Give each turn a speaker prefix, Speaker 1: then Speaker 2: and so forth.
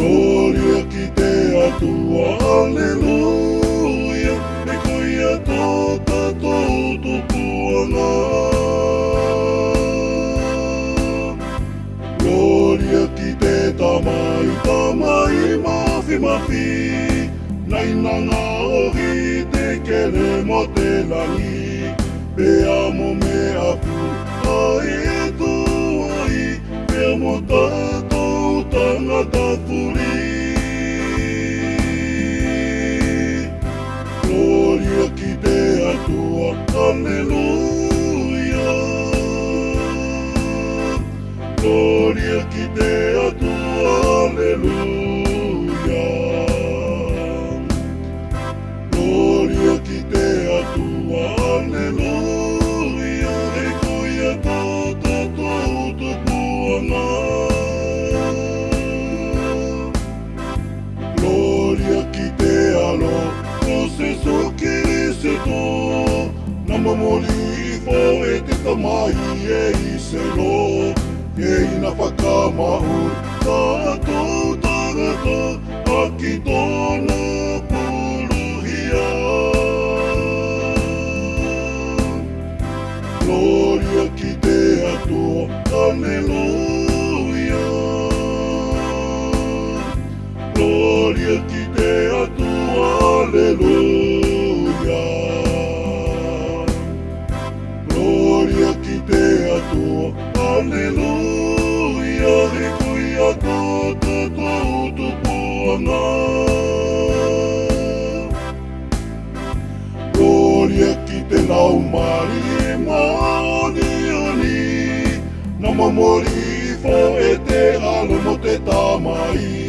Speaker 1: Gloria ki te atua, Alleluia, e koia tō tātou tupuanga. Gloria ki te tamai, tamai, mawhi, mawhi, nai nanga ohi te kere mo te langi, pea mo me apu, ai e tō ai, pea mo tātou tangata puri. Gloria ki te atua, Alleluia. Gloria ki te atua, Alleluia. Gloria ki te atua, Alleluia. E koia tō tātou tupuanga. Gloria ki te alo, ko se Kristo, na mamoli fo e te tamai e i se lo, e ina whakamahur, tātou tangata, aki tōna puluhia. Gloria ki te atua, Alleluia. Gloria ki te atua, Alleluia. Gloria ki te atua, Alleluia. E koia tō tātou tupuanga. Gloria ki te nau mari e maoni oni, na mamori fo e te alo mo te tamai.